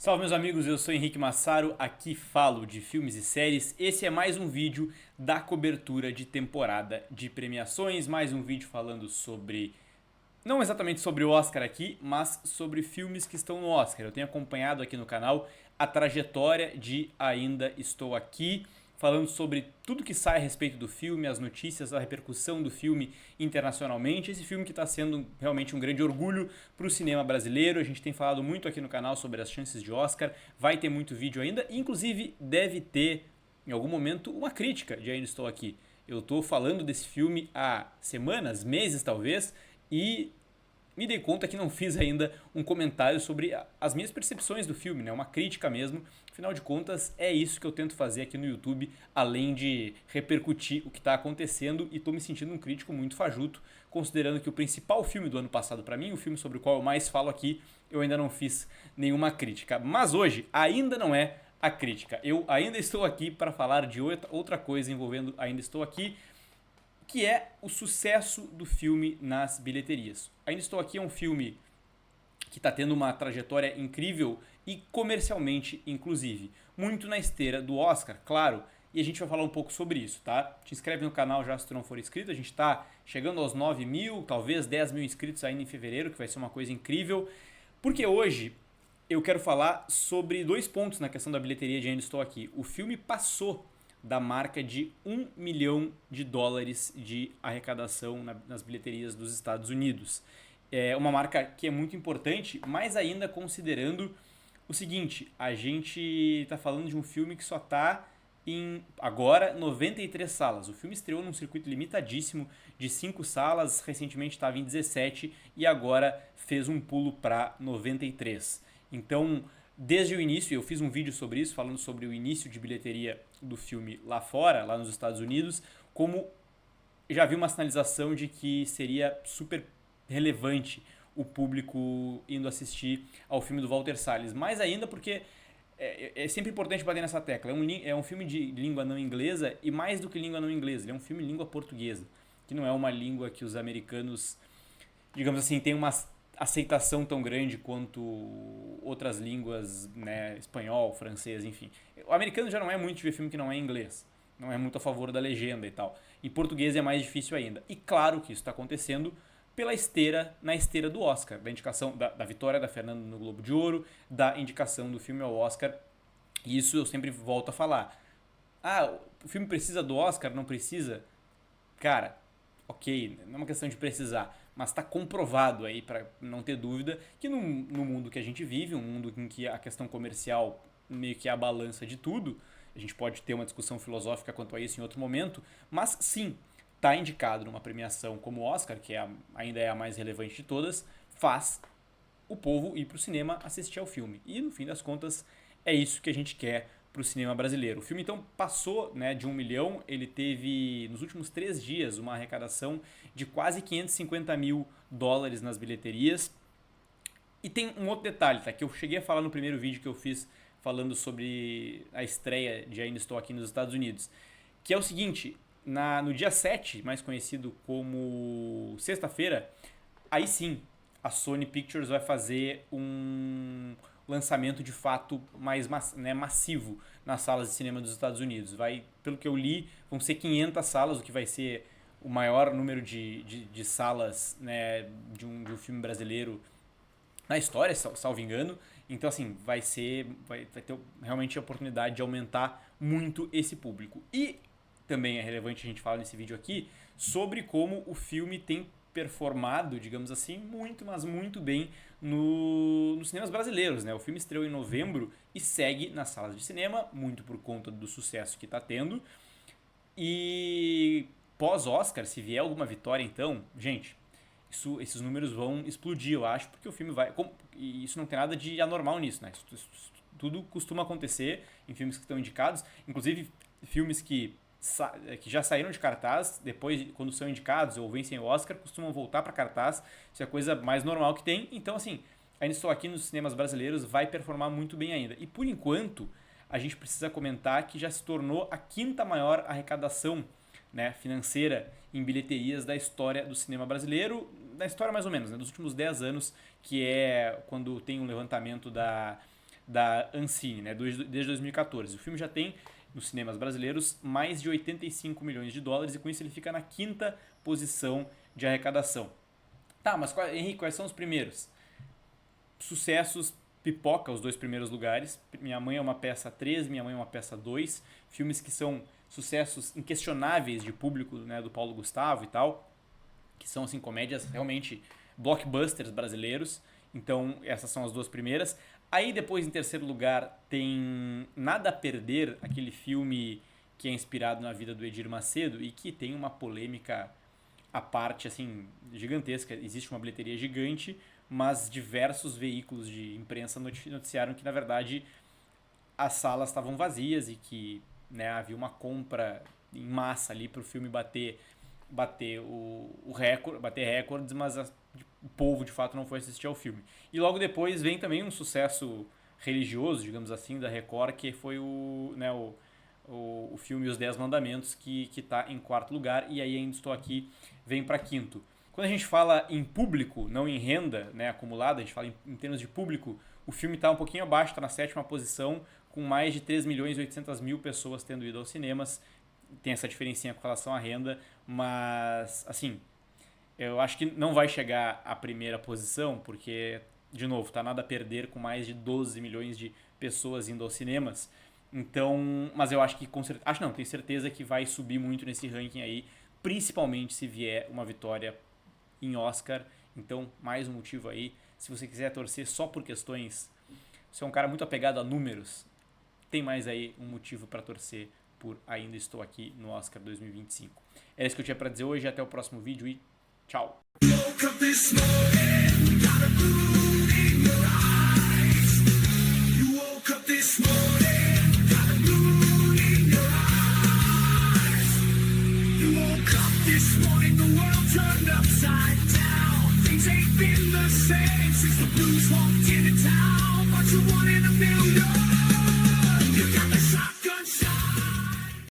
Salve meus amigos, eu sou Henrique Massaro, aqui falo de filmes e séries. Esse é mais um vídeo da cobertura de temporada de premiações, mais um vídeo falando sobre, não exatamente sobre o Oscar aqui, mas sobre filmes que estão no Oscar. Eu tenho acompanhado aqui no canal a trajetória de Ainda Estou Aqui, falando sobre tudo que sai a respeito do filme, as notícias, a repercussão do filme internacionalmente. Esse filme que está sendo realmente um grande orgulho para o cinema brasileiro. A gente tem falado muito aqui no canal sobre as chances de Oscar. Vai ter muito vídeo ainda, inclusive deve ter em algum momento uma crítica de Ainda Estou Aqui. Eu estou falando desse filme há semanas, meses talvez, e me dei conta que não fiz ainda um comentário sobre as minhas percepções do filme, né? Uma crítica mesmo. Afinal de contas, é isso que eu tento fazer aqui no YouTube, além de repercutir o que está acontecendo, e estou me sentindo um crítico muito fajuto, considerando que o principal filme do ano passado para mim, o filme sobre o qual eu mais falo aqui, eu ainda não fiz nenhuma crítica. Mas hoje ainda não é a crítica. Eu ainda estou aqui para falar de outra coisa envolvendo Ainda Estou Aqui, que é o sucesso do filme nas bilheterias. Ainda Estou Aqui é um filme que está tendo uma trajetória incrível e comercialmente, inclusive. Muito na esteira do Oscar, claro, e a gente vai falar um pouco sobre isso, tá? Te inscreve no canal já se tu não for inscrito, a gente está chegando aos 9 mil, talvez 10 mil inscritos ainda em fevereiro, que vai ser uma coisa incrível, porque hoje eu quero falar sobre dois pontos na questão da bilheteria de Ainda Estou Aqui. O filme passou da marca de US$ 1 milhão de arrecadação nas bilheterias dos Estados Unidos. É uma marca que é muito importante, mas ainda considerando o seguinte, a gente está falando de um filme que só está em agora 93 salas. O filme estreou num circuito limitadíssimo de 5 salas, recentemente estava em 17 e agora fez um pulo para 93. Então, desde o início, eu fiz um vídeo sobre isso, falando sobre o início de bilheteria do filme lá fora, lá nos Estados Unidos, como já vi uma sinalização de que seria super relevante o público indo assistir ao filme do Walter Salles. Mais ainda porque é sempre importante bater nessa tecla. É um filme de língua não inglesa e mais do que língua não inglesa, ele é um filme de língua portuguesa, que não é uma língua que os americanos, digamos assim, têm uma aceitação tão grande quanto outras línguas, né, espanhol, francês, enfim. O americano já não é muito de ver filme que não é em inglês, não é muito a favor da legenda e tal. Em português é mais difícil ainda. E claro que isso está acontecendo na esteira do Oscar, da indicação da vitória da Fernanda no Globo de Ouro, da indicação do filme ao Oscar. E isso eu sempre volto a falar. Ah, o filme precisa do Oscar? Não precisa? Cara, ok, não é uma questão de precisar, mas está comprovado aí, para não ter dúvida, que no mundo que a gente vive, um mundo em que a questão comercial meio que é a balança de tudo, a gente pode ter uma discussão filosófica quanto a isso em outro momento, mas sim, está indicado numa premiação como o Oscar, que ainda é a mais relevante de todas, faz o povo ir para o cinema assistir ao filme. E no fim das contas, é isso que a gente quer para o cinema brasileiro. O filme então passou, né, de 1 milhão, ele teve nos últimos 3 dias uma arrecadação de quase US$ 550 mil nas bilheterias. E tem um outro detalhe, tá, que eu cheguei a falar no primeiro vídeo que eu fiz falando sobre a estreia de Ainda Estou Aqui nos Estados Unidos, que é o seguinte, no dia 7, mais conhecido como sexta-feira, aí sim, a Sony Pictures vai fazer um lançamento de fato mais né, massivo nas salas de cinema dos Estados Unidos. Pelo que eu li, vão ser 500 salas, o que vai ser o maior número de salas, né, de um filme brasileiro na história, salvo engano. Então, assim, vai ter realmente a oportunidade de aumentar muito esse público. E também é relevante a gente falar nesse vídeo aqui sobre como o filme tem performado, digamos assim, muito, mas muito bem nos cinemas brasileiros, né? O filme estreou em novembro e segue nas salas de cinema, muito por conta do sucesso que está tendo. E pós-Oscar, se vier alguma vitória, então, gente, esses números vão explodir, eu acho, porque o filme vai. E isso não tem nada de anormal nisso, né? Isso tudo costuma acontecer em filmes que estão indicados, inclusive filmes que já saíram de cartaz, depois, quando são indicados ou vencem o Oscar, costumam voltar para cartaz. Isso é a coisa mais normal que tem. Então, assim, Ainda Estou Aqui nos cinemas brasileiros vai performar muito bem ainda. E por enquanto, a gente precisa comentar que já se tornou a quinta maior arrecadação, né, financeira em bilheterias da história do cinema brasileiro, da história mais ou menos, né, dos últimos 10 anos, que é quando tem um levantamento da Ancine, né, desde 2014. O filme já tem, nos cinemas brasileiros, mais de 85 milhões de dólares e com isso ele fica na 5ª posição de arrecadação. Tá, mas Henrique, quais são os primeiros? Sucessos, pipoca os 2 primeiros lugares. Minha Mãe é uma Peça 3, Minha Mãe é uma Peça 2. Filmes que são sucessos inquestionáveis de público, né, do Paulo Gustavo e tal. Que são, assim, comédias realmente blockbusters brasileiros. Então, essas são as 2 primeiras. Aí, depois, em terceiro lugar, tem Nada a Perder, aquele filme que é inspirado na vida do Edir Macedo e que tem uma polêmica à parte, assim, gigantesca. Existe uma bilheteria gigante, mas diversos veículos de imprensa noticiaram que, na verdade, as salas estavam vazias e que, né, havia uma compra em massa ali para o filme bater o recorde, bater recordes, mas o povo de fato não foi assistir ao filme. E logo depois vem também um sucesso religioso, digamos assim, da Record, que foi o filme Os 10 Mandamentos, que está em 4º lugar, e aí ainda estou aqui, vem para 5º. Quando a gente fala em público, não em renda, né, acumulada, a gente fala em termos de público, o filme está um pouquinho abaixo, está na 7ª posição, com mais de 3.800.000 pessoas tendo ido aos cinemas. Tem essa diferencinha com relação à renda, mas, assim, eu acho que não vai chegar à primeira posição, porque, de novo, tá nada a perder com mais de 12 milhões de pessoas indo aos cinemas. Então, mas eu acho que tenho certeza que vai subir muito nesse ranking aí, principalmente se vier uma vitória em Oscar. Então, mais um motivo aí. Se você quiser torcer só por questões, você é um cara muito apegado a números, tem mais aí um motivo para torcer por Ainda Estou Aqui no Oscar 2025. É isso que eu tinha para dizer hoje. Até o próximo vídeo e tchau! This morning the world turned upside down. Things ain't been the same since the blues walked into town.